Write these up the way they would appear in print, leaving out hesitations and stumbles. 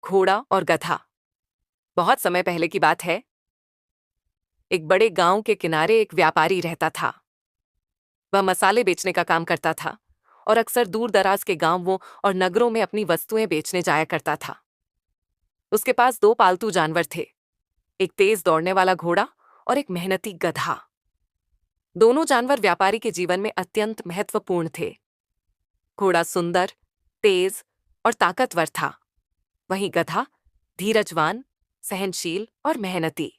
घोड़ा और गधा। बहुत समय पहले की बात है। एक बड़े गांव के किनारे एक व्यापारी रहता था। वह मसाले बेचने का काम करता था और अक्सर दूर दराज के गांवों और नगरों में अपनी वस्तुएं बेचने जाया करता था। उसके पास दो पालतू जानवर थे, एक तेज दौड़ने वाला घोड़ा और एक मेहनती गधा। दोनों जानवर व्यापारी के जीवन में अत्यंत महत्वपूर्ण थे। घोड़ा सुंदर, तेज और ताकतवर था, वहीं गधा धीरजवान, सहनशील और मेहनती।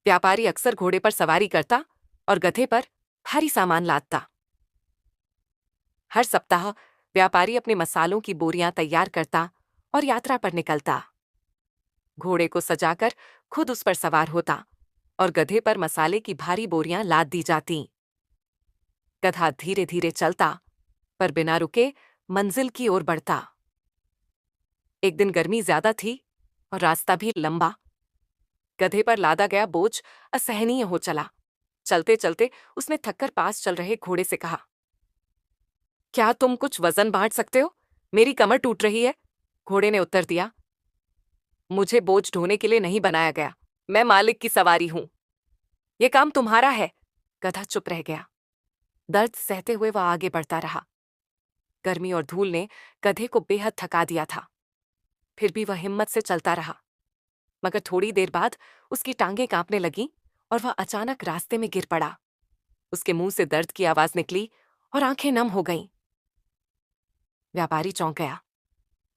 व्यापारी अक्सर घोड़े पर सवारी करता और गधे पर भारी सामान लादता। हर सप्ताह व्यापारी अपने मसालों की बोरियां तैयार करता और यात्रा पर निकलता। घोड़े को सजाकर खुद उस पर सवार होता और गधे पर मसाले की भारी बोरियां लाद दी जाती। गधा धीरे धीरे चलता, पर बिना रुके मंजिल की ओर बढ़ता। एक दिन गर्मी ज्यादा थी और रास्ता भी लंबा। गधे पर लादा गया बोझ असहनीय हो चला। चलते चलते उसने थककर पास चल रहे घोड़े से कहा, क्या तुम कुछ वजन बांट सकते हो? मेरी कमर टूट रही है। घोड़े ने उत्तर दिया, मुझे बोझ ढोने के लिए नहीं बनाया गया, मैं मालिक की सवारी हूं। यह काम तुम्हारा है। गधा चुप रह गया। दर्द सहते हुए वह आगे बढ़ता रहा। गर्मी और धूल ने गधे को बेहद थका दिया था। फिर भी वह हिम्मत से चलता रहा। मगर थोड़ी देर बाद उसकी टांगें कांपने लगीं और वह अचानक रास्ते में गिर पड़ा। उसके मुंह से दर्द की आवाज निकली और आंखें नम हो गईं। व्यापारी चौंक गया।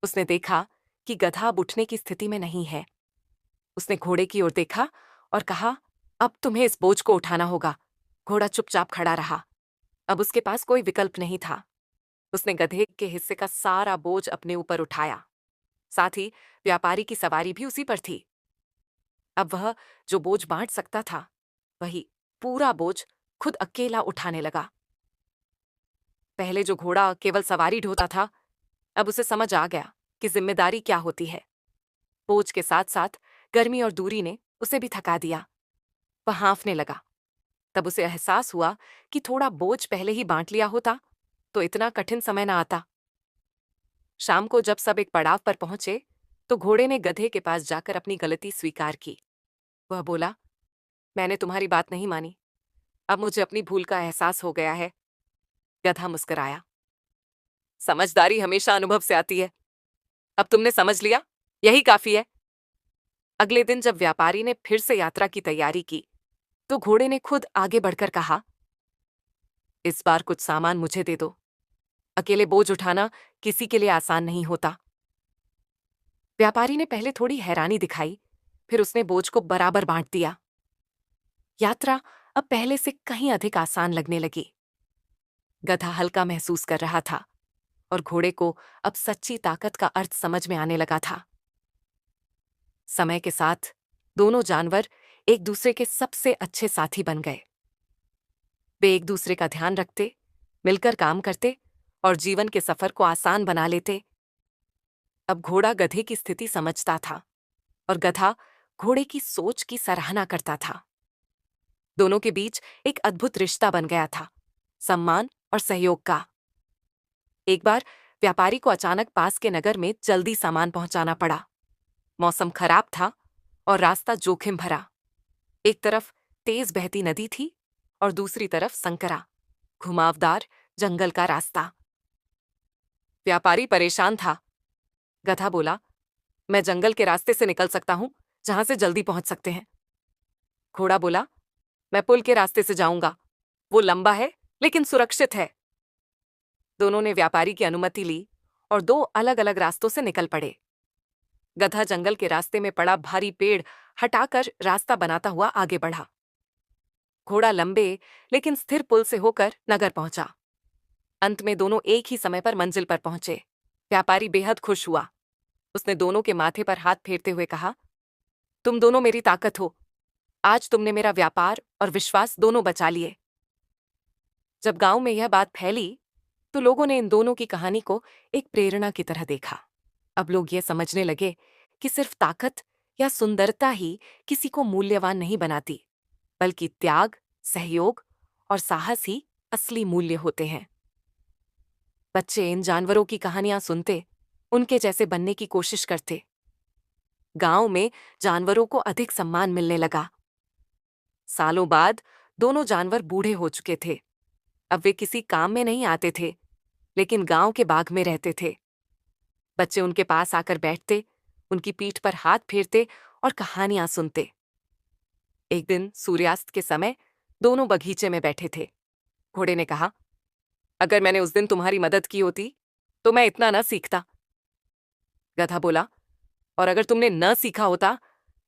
उसने देखा कि गधा अब उठने की स्थिति में नहीं है। उसने घोड़े की ओर देखा और कहा, अब तुम्हें इस बोझ को उठाना होगा। घोड़ा चुपचाप खड़ा रहा। अब उसके पास कोई विकल्प नहीं था। उसने गधे के हिस्से का सारा बोझ अपने ऊपर उठाया। साथ ही व्यापारी की सवारी भी उसी पर थी। अब वह जो बोझ बांट सकता था, वही पूरा बोझ खुद अकेला उठाने लगा। पहले जो घोड़ा केवल सवारी ढोता था, अब उसे समझ आ गया कि जिम्मेदारी क्या होती है। बोझ के साथ साथ गर्मी और दूरी ने उसे भी थका दिया। वह हाँफने लगा। तब उसे एहसास हुआ कि थोड़ा बोझ पहले ही बांट लिया होता तो इतना कठिन समय न आता। शाम को जब सब एक पड़ाव पर पहुंचे, तो घोड़े ने गधे के पास जाकर अपनी गलती स्वीकार की। वह बोला, मैंने तुम्हारी बात नहीं मानी। अब मुझे अपनी भूल का एहसास हो गया है। गधा मुस्कुराया, समझदारी हमेशा अनुभव से आती है। अब तुमने समझ लिया, यही काफी है। अगले दिन जब व्यापारी ने फिर से यात्रा की तैयारी की, तो घोड़े ने खुद आगे बढ़कर कहा, इस बार कुछ सामान मुझे दे दो। अकेले बोझ उठाना किसी के लिए आसान नहीं होता। व्यापारी ने पहले थोड़ी हैरानी दिखाई, फिर उसने बोझ को बराबर बांट दिया। यात्रा अब पहले से कहीं अधिक आसान लगने लगी। गधा हल्का महसूस कर रहा था और घोड़े को अब सच्ची ताकत का अर्थ समझ में आने लगा था। समय के साथ दोनों जानवर एक दूसरे के सबसे अच्छे साथी बन गए। वे एक दूसरे का ध्यान रखते, मिलकर काम करते और जीवन के सफर को आसान बना लेते। अब घोड़ा गधे की स्थिति समझता था और गधा घोड़े की सोच की सराहना करता था। दोनों के बीच एक अद्भुत रिश्ता बन गया था, सम्मान और सहयोग का। एक बार व्यापारी को अचानक पास के नगर में जल्दी सामान पहुंचाना पड़ा। मौसम खराब था और रास्ता जोखिम भरा। एक तरफ तेज बहती नदी थी और दूसरी तरफ संकरा, घुमावदार जंगल का रास्ता। व्यापारी परेशान था। गधा बोला, मैं जंगल के रास्ते से निकल सकता हूं, जहां से जल्दी पहुंच सकते हैं। घोड़ा बोला, मैं पुल के रास्ते से जाऊंगा, वो लंबा है लेकिन सुरक्षित है। दोनों ने व्यापारी की अनुमति ली और दो अलग अलग रास्तों से निकल पड़े। गधा जंगल के रास्ते में पड़ा भारी पेड़ हटाकर रास्ता बनाता हुआ आगे बढ़ा। घोड़ा लंबे लेकिन स्थिर पुल से होकर नगर पहुंचा। अंत में दोनों एक ही समय पर मंजिल पर पहुंचे। व्यापारी बेहद खुश हुआ। उसने दोनों के माथे पर हाथ फेरते हुए कहा, तुम दोनों मेरी ताकत हो। आज तुमने मेरा व्यापार और विश्वास दोनों बचा लिए। जब गांव में यह बात फैली, तो लोगों ने इन दोनों की कहानी को एक प्रेरणा की तरह देखा। अब लोग ये समझने लगे कि सिर्फ ताकत या सुंदरता ही किसी को मूल्यवान नहीं बनाती, बल्कि त्याग, सहयोग और साहस ही असली मूल्य होते हैं। बच्चे इन जानवरों की कहानियां सुनते उनके जैसे बनने की कोशिश करते। गांव में जानवरों को अधिक सम्मान मिलने लगा। सालों बाद दोनों जानवर बूढ़े हो चुके थे। अब वे किसी काम में नहीं आते थे, लेकिन गांव के बाग में रहते थे। बच्चे उनके पास आकर बैठते, उनकी पीठ पर हाथ फेरते और कहानियां सुनते। एक दिन सूर्यास्त के समय दोनों बगीचे में बैठे थे। घोड़े ने कहा, अगर मैंने उस दिन तुम्हारी मदद की होती तो मैं इतना न सीखता। गधा बोला, और अगर तुमने न सीखा होता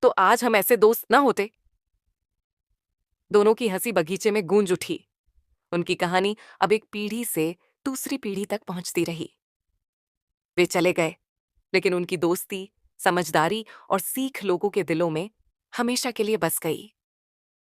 तो आज हम ऐसे दोस्त न होते। दोनों की हंसी बगीचे में गूंज उठी। उनकी कहानी अब एक पीढ़ी से दूसरी पीढ़ी तक पहुंचती रही। वे चले गए, लेकिन उनकी दोस्ती, समझदारी और सीख लोगों के दिलों में हमेशा के लिए बस गई।